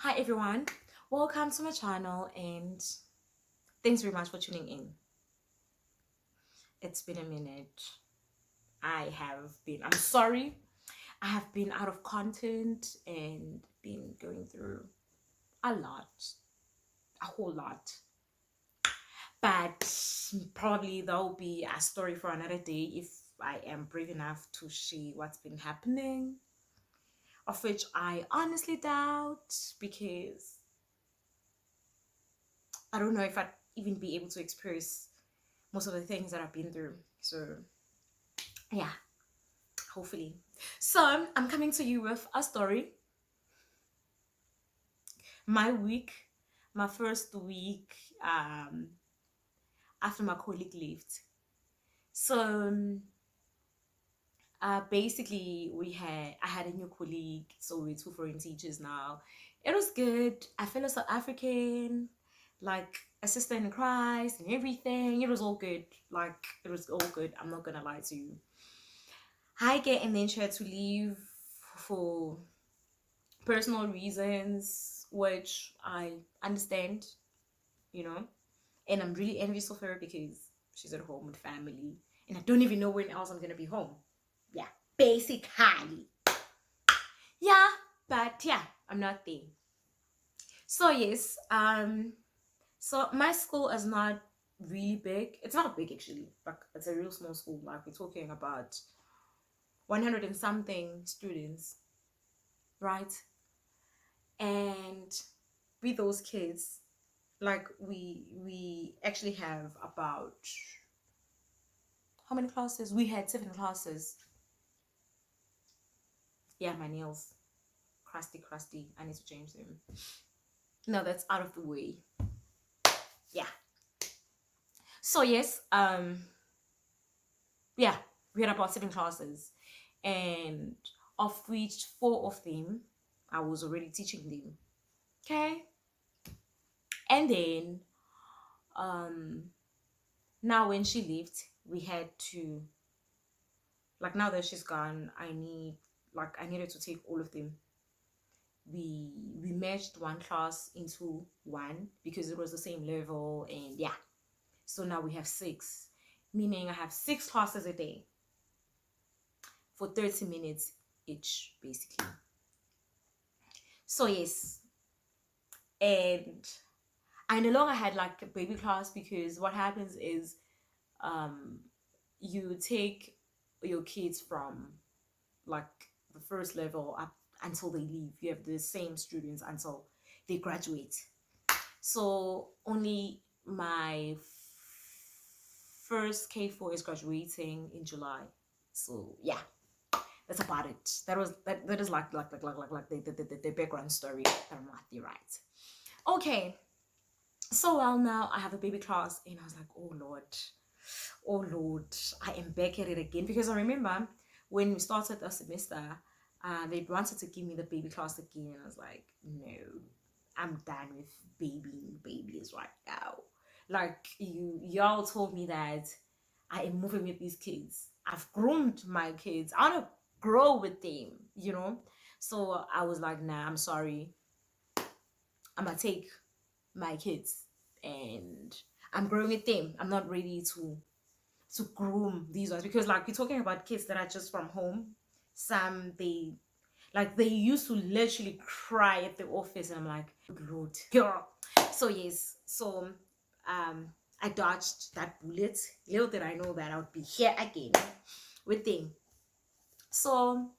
Hi everyone, welcome to my channel and thanks very much for tuning in. It's been a minute. I'm sorry, I have been out of content and been going through a lot, a whole lot. But probably there'll be a story for another day if I am brave enough to share what's been happening, of which I honestly doubt because I don't know if I'd even be able to express most of the things that I've been through. So yeah, hopefully. So I'm coming to you with a story. My week, my first week after my colleague left. So basically I had a new colleague, so we're two foreign teachers now. It was good. I felt South African, like a sister in Christ and everything. It was all good. Like it was all good. I'm not gonna lie to you. I get and then she had to leave for personal reasons, which I understand, you know, and I'm really envious of her because she's at home with family and I don't even know when else I'm gonna be home. Yeah, basically. Yeah, but yeah, I'm not there. So yes, so my school is not really big. It's not big actually, like it's a real small school. Like we're talking about 100 and something students, right? And with those kids, like we actually have about how many classes? We had 7 classes. Yeah, my nails crusty. I need to change them. No, that's out of the way. Yeah. So yes, yeah, we had about 7 classes, and of which 4 of them I was already teaching them. Okay. And then now when she left, we had to, like, now that she's gone, I needed to take all of them. We merged one class into one because it was the same level, and yeah, so now we have 6, meaning I have 6 classes a day for 30 minutes each, basically. So yes, and I no longer had like a baby class because what happens is um you take your kids from like the first level up until they leave. You have the same students until they graduate. So only my first K4 is graduating in July. So yeah, that's about it. That is like the background story that I'm not the right. Okay. So well, now I have a baby class and I was like, oh Lord, I am back at it again because I remember when we started the semester, they wanted to give me the baby class again, and I was like, no, I'm done with babying babies right now. Like y'all told me that I am moving with these kids. I've groomed my kids. I want to grow with them, you know. So I was like, nah, I'm sorry. I'm gonna take my kids and I'm growing with them. I'm not ready to groom these ones because like we're talking about kids that are just from home. Some they used to literally cry at the office and I'm like, good Lord, girl. So yes, so I dodged that bullet. Little did I know that I would be here again with them. So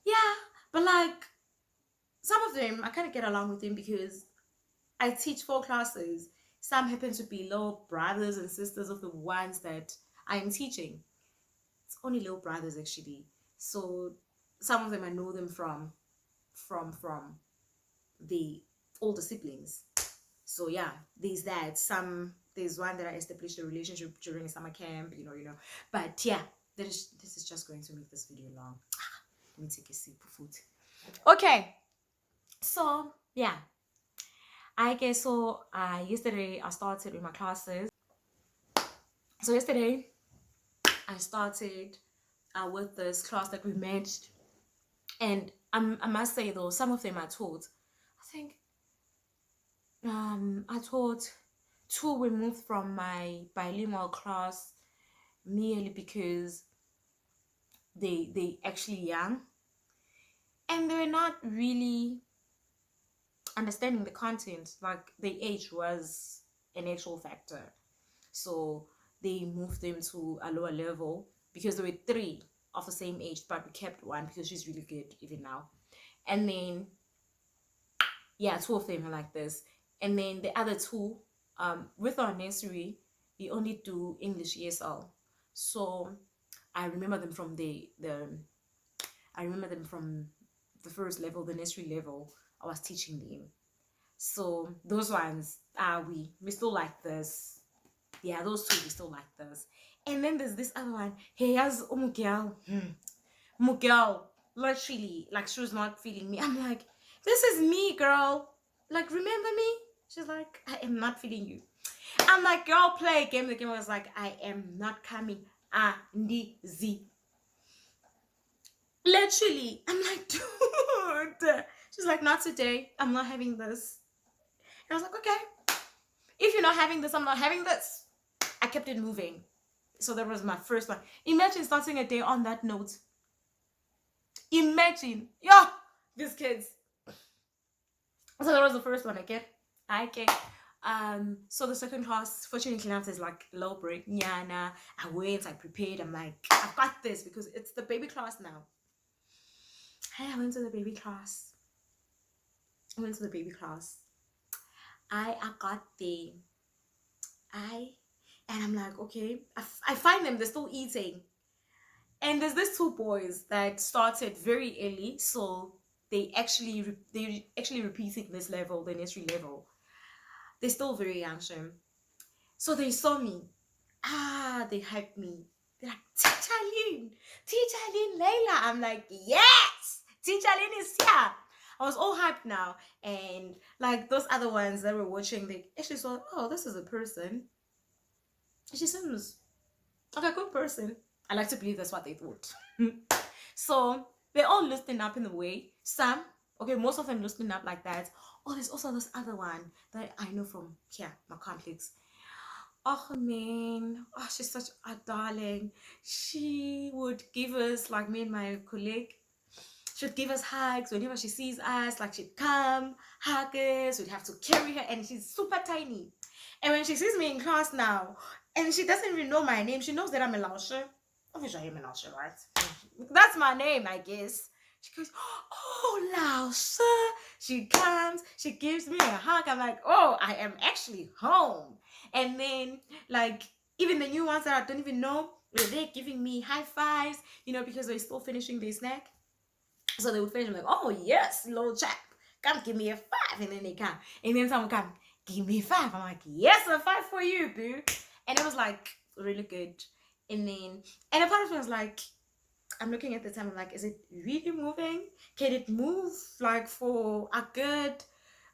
yeah, but like some of them I kind of get along with them because I teach 4 classes. Some happen to be little brothers and sisters of the ones that I am teaching. It's only little brothers actually. So some of them I know them from the older siblings. So yeah, there's that. There's one that I established a relationship during summer camp, you know. But yeah, this is just going to make this video long. Let me take a sip of food. Okay. So yeah. I guess so yesterday I started with my classes. So yesterday I started with this class that we matched, and I must say though, some of them I taught think I taught two removed from my bilingual class merely because they actually young and they're not really understanding the content. Like the age was an actual factor, so they moved them to a lower level because there were three of the same age, but we kept one because she's really good even now. And then yeah, two of them are like this, and then the other two, with our nursery, we only do English ESL. So I remember them from the I remember them from the first level, the nursery level. I was teaching them. So those ones, we still like this. Yeah, those two we still like this. And then there's this other one. Hey, has Mugel. Mugel. Literally, like she was not feeling me. I'm like, this is me, girl. Like, remember me? She's like, I am not feeling you. I'm like, girl, play a game. The game was like, I am not coming. Z. Literally, I'm like, dude. She's like, not today. I'm not having this. And I was like, okay. If you're not having this, I'm not having this. I kept it moving. So that was my first one. Imagine starting a day on that note. Imagine. Yo, these kids. So that was the first one, okay? Okay. So the second class, fortunately enough, is like low break. Nyana. I went, I prepared. I'm like, I've got this because it's the baby class now. Hey, I went to the baby class. I got the and I'm like, okay. I find them, they're still eating. And there's these two boys that started very early, so they actually repeating this level, the nursery level. They're still very young, so they saw me. They hyped me. They're like, Teacher Lynn, Layla. I'm like, yes, Teacher Lynn is here. I was all hyped now, and like those other ones that were watching, they actually saw, oh, this is a person. She seems like a good person. I like to believe that's what they thought. So they're all loosening up in a way. Some, okay, most of them loosening up like that. Oh, there's also this other one that I know from here, my complex. Oh man, oh, she's such a darling. She would give us, like me and my colleague, she'd give us hugs whenever she sees us. Like she'd come, hug us. We'd have to carry her, and she's super tiny. And when she sees me in class now, and she doesn't even know my name, she knows that I'm a Laoshe. Obviously, I'm a Laoshe, right? That's my name, I guess. She goes, oh, Laoshe. She comes, she gives me a hug. I'm like, oh, I am actually home. And then, like, even the new ones that I don't even know, they're giving me high fives, because they're still finishing their snack. So they would finish, I'm like, oh, yes, little chap, come give me a five. And then they come. And then someone come, give me a five. I'm like, yes, a five for you, boo. And it was like really good. And a part of me was like, I'm looking at the time, I'm like, is it really moving? Can it move like for a good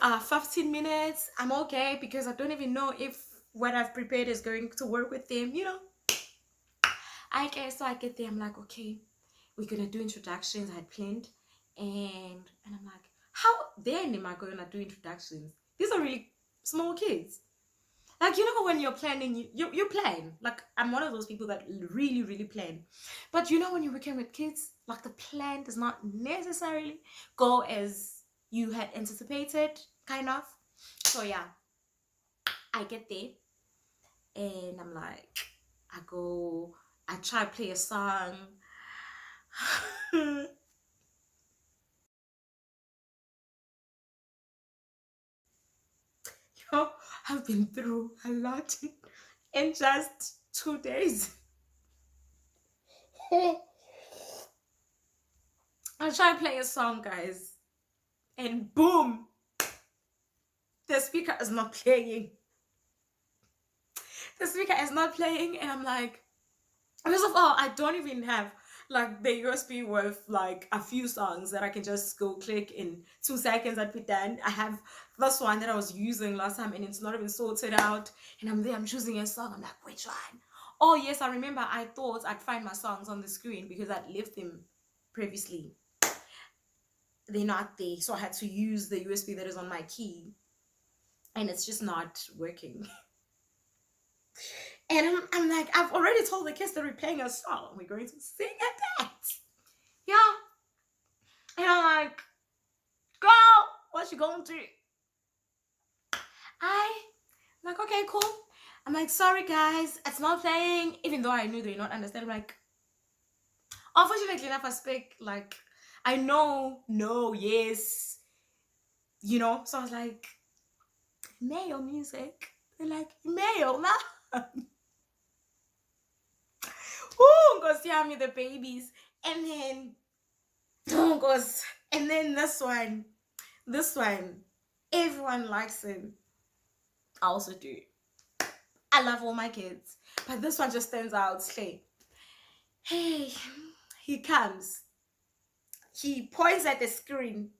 15 minutes? I'm okay because I don't even know if what I've prepared is going to work with them, so I get there, I'm like, okay, we're gonna do introductions. I had planned, and I'm like, how then am I gonna do introductions? These are really small kids. Like, when you're planning, you plan. Like, I'm one of those people that really, really plan. But when you're working with kids, like, the plan does not necessarily go as you had anticipated, kind of. So, yeah, I get there, and I'm like, I try to play a song. I've been through a lot in just 2 days. I try to play a song, guys, and boom, the speaker is not playing. The speaker is not playing, and I'm like, first of all, I don't even have like the USB with like a few songs that I can just go click in 2 seconds and be done. I have this one that I was using last time, and it's not even sorted out. And I'm choosing a song. I'm like, which one? Oh yes, I remember. I thought I'd find my songs on the screen because I'd left them previously. they're not there. So I had to use the USB that is on my key, and it's just not working. And I'm like, I've already told the kids that we're playing a song. We're going to sing and dance. Yeah. And I'm like, girl, what you going to do? I'm like, okay, cool. I'm like, sorry guys, it's not playing. Even though I knew they would not understand. I'm like, unfortunately enough, I speak like, I know, no, yes, you know. So I was like, male music. They're like, male, nah. Ooh, goes yeah, me the babies. And then, oh, goes, and then this one, everyone likes him. I also do. I love all my kids. But this one just stands out. Hey, he comes. He points at the screen.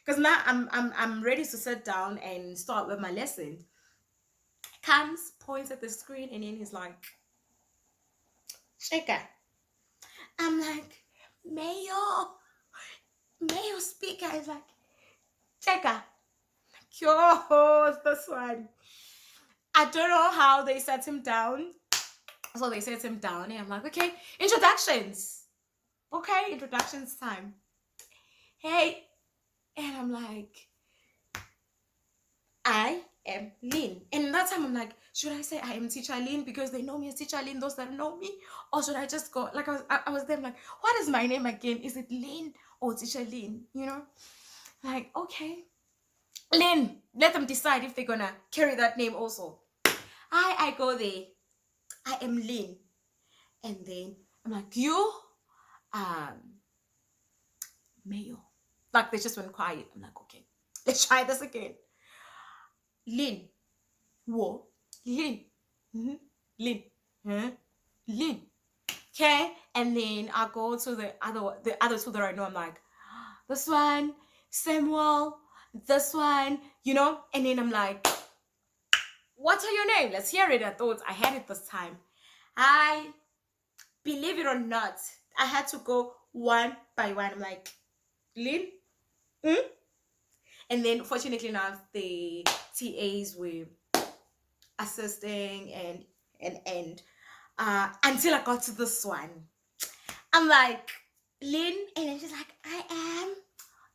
Because now I'm ready to sit down and start with my lesson. Comes, points at the screen, and then he's like, Shaker. I'm like, Mayo, speaker. He's like, Shaker. Yo, this one. I don't know how they set him down. So they set him down, and I'm like, okay, introductions. Okay, introductions time. Hey, and I'm like, I am Lynn. And that time I'm like, should I say I am Teacher Lynn because they know me as Teacher Lynn, those that know me? Or should I just go, like I was there, I'm like, what is my name again? Is it Lynn or Teacher Lynn? You know? Like, okay. Lynn, let them decide if they're gonna carry that name also. I go there. I am Lynn. And then I'm like, you Mayo. Like they just went quiet. I'm like, okay, let's try this again. Lin. Wo. Lin. Mm-hmm. Lin. Huh? Lin. Okay. And then I go to the other two that I know. I'm like, this one, Samuel, this one, you know? And then I'm like, what are your name? Let's hear it. I thought I had it this time. I believe it or not, I had to go one by one. I'm like, Lin. And then fortunately enough, the TAs were assisting and until I got to this one. I'm like, Lynn, and then she's like, I am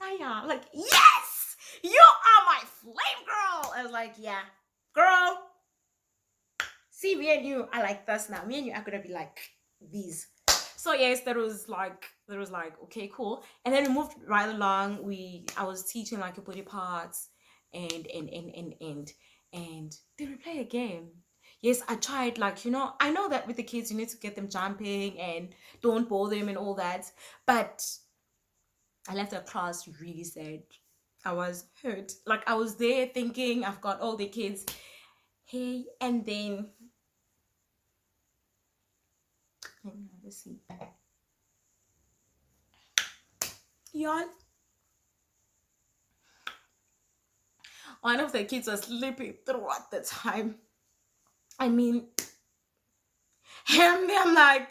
Taya. I'm like, yes, you are my flame girl. I was like, yeah, girl. See, me and you are like this now. Me and you are gonna be like these. So yes, there was like, okay, cool. And then we moved right along. I was teaching like a body parts and then we play a game. Yes, I tried, like, you know, I know that with the kids you need to get them jumping and don't bore them and all that. But I left the class really sad. I was hurt. Like I was there thinking I've got all the kids. Hey, and then let's see. Y'all, one of the kids was sleeping throughout the time. I mean, and I'm like,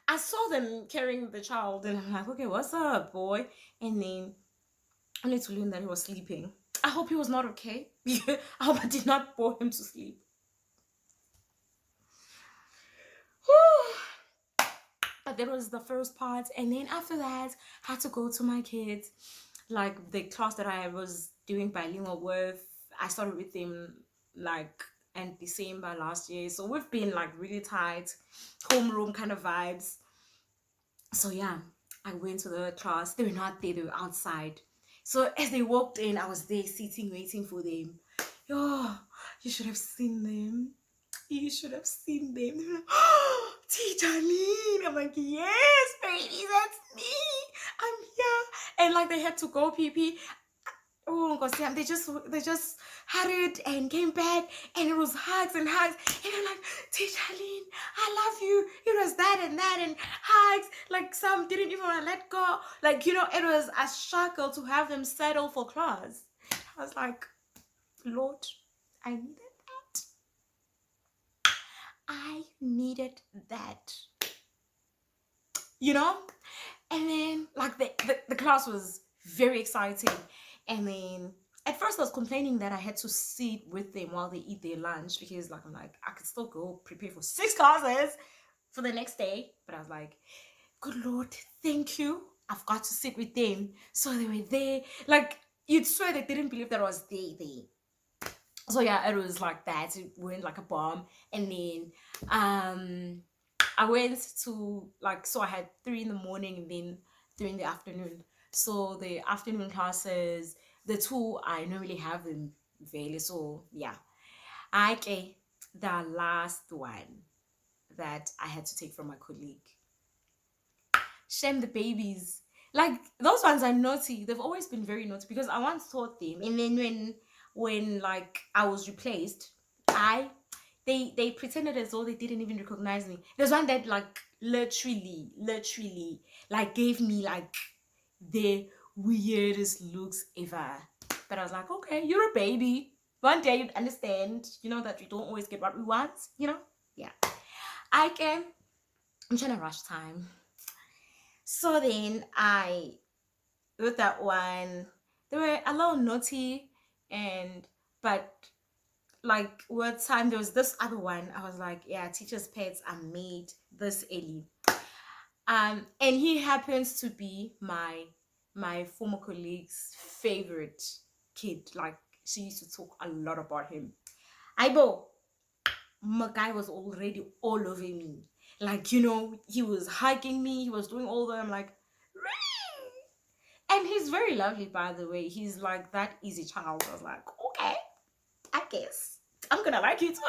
I saw them carrying the child, and I'm like, okay, what's up, boy? And then only to learn that he was sleeping. I hope he was not okay. I hope I did not bore him to sleep. But that was the first part, and then after that, I had to go to my kids, like the class that I was doing bilingual with. I started with them like in December last year, so we've been like really tight, homeroom kind of vibes. So yeah, I went to the class. They were not there; they were outside. So as they walked in, I was there sitting, waiting for them. Oh, you should have seen them. You should have seen them. They're like, oh, Teacher Lynn. I'm like, yes, baby, that's me. I'm here. And like they had to go pee pee. Oh gosh, damn, they just had it and came back, and it was hugs and hugs. And I'm like, Teacher Lynn, I love you. It was that and hugs. Like some didn't even want to let go. Like, you know, it was a struggle to have them settle for class. I was like, Lord, I needed that. I needed that. You know? And then like the class was Very exciting. And then at first I was complaining that I had to sit with them while they eat their lunch, because like I'm like, I could still go prepare for 6 classes for the next day. But I was like, good Lord, thank you. I've got to sit with them. So they were there. Like, you'd swear they didn't believe that I was there. So yeah, it was like that. It went like a bomb. And then I went to, like, so I had three in the morning and then three in the afternoon. So the afternoon classes, the two I normally have them fairly. So yeah. Okay. The last one that I had to take from my colleague. Shame the babies. Like, those ones are naughty. They've always been very naughty, because I once taught them, and then when like I was replaced, I they pretended as though they didn't even recognize me. There's one that like literally like gave me like the weirdest looks ever. But I was like, okay, you're a baby. One day you'd understand, that we don't always get what we want. Yeah. I can. I'm trying to rush time. So then with that one, they were a little naughty, and but like with time there was this other one. I was like, yeah, teachers' pets are made this early. And he happens to be my former colleague's favorite kid. Like, she used to talk a lot about him. Aibo, my guy was already all over me. Like, he was hugging me, he was doing all that. I'm like, really? And he's very lovely, by the way. He's like that easy child. I was like, okay, I guess I'm gonna like you too,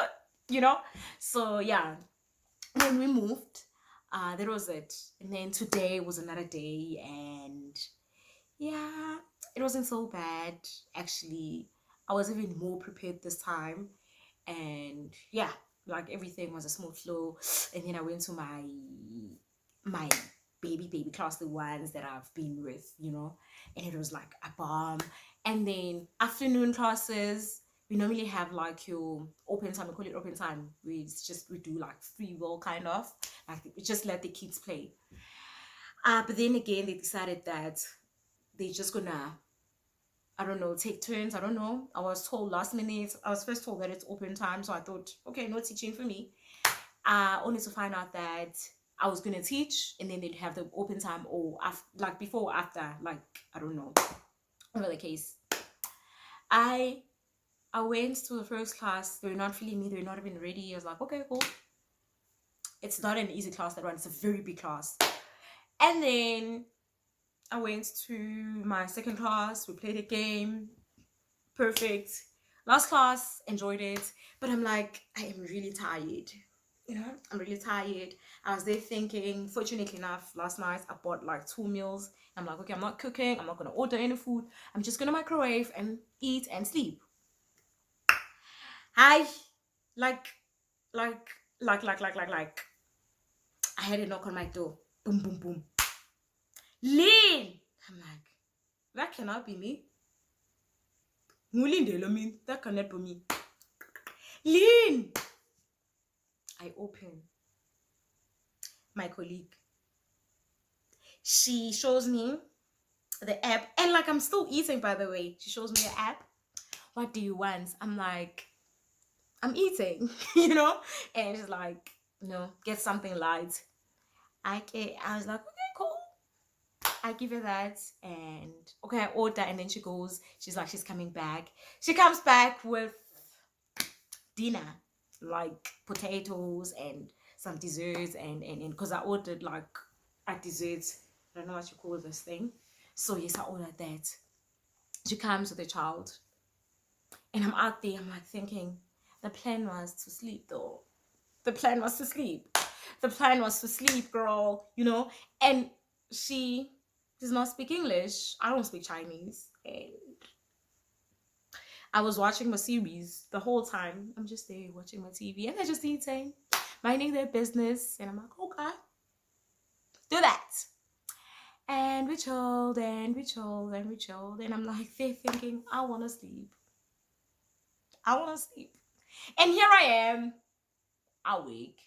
you know? So yeah. When we moved, that was it. And then today was another day, and yeah, it wasn't so bad. Actually, I was even more prepared this time. And yeah, like everything was a smooth flow. And then I went to my baby class, the ones that I've been with, and it was like a bomb. And then afternoon classes, we normally have like your open time. We call it open time. We do like free will kind of, like we just let the kids play. But then again, they decided that they're just gonna, I don't know, take turns. I don't know. I was told last minute. I was first told that it's open time, so I thought, okay, no teaching for me. Only to find out that I was gonna teach, and then they'd have the open time, or after, like before or after, like I don't know. Whatever the case, I I went to the first class. They were not feeling me. They were not even ready. I was like, okay, cool. It's not an easy class, that one. It's a very big class. And then I went to my second class. We played a game. Perfect. Last class, enjoyed it. But I'm like, I am really tired. I'm really tired. I was there thinking, fortunately enough, last night I bought like 2 meals. I'm like, okay, I'm not cooking. I'm not going to order any food. I'm just going to microwave and eat and sleep. I, like, like, like, I had a knock on my door. Boom, boom, boom. Lean! I'm like, that cannot be me. That cannot be me. Lean! I open. My colleague. She shows me the app. And like, I'm still eating, by the way. She shows me the app. What do you want? I'm like, I'm eating, And she's like, get something light. I was like, okay, cool. I give her that, and okay, I order, and then she's like, she's coming back. She comes back with dinner, like potatoes and some desserts, and because I ordered like a dessert. I don't know what you call this thing. So yes, I ordered that. She comes with the child, and I'm out there. I'm like thinking, the plan was to sleep, though. The plan was to sleep. The plan was to sleep, girl. And she does not speak English. I don't speak Chinese, and I was watching my series the whole time. I'm just there watching my TV, and they're just eating, minding their business, and I'm like, okay, do that. And we chilled, and we chilled, and we chilled, and I'm like, they're thinking, I want to sleep. I want to sleep. And here I am, awake.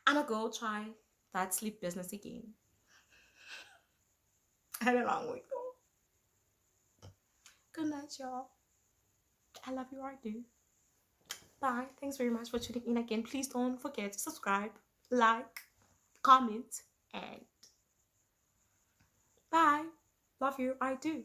I'm gonna go try that sleep business again. I had a long week though. Good night, y'all. I love you, I do. Bye. Thanks very much for tuning in again. Please don't forget to subscribe, like, comment, and bye. Love you, I do.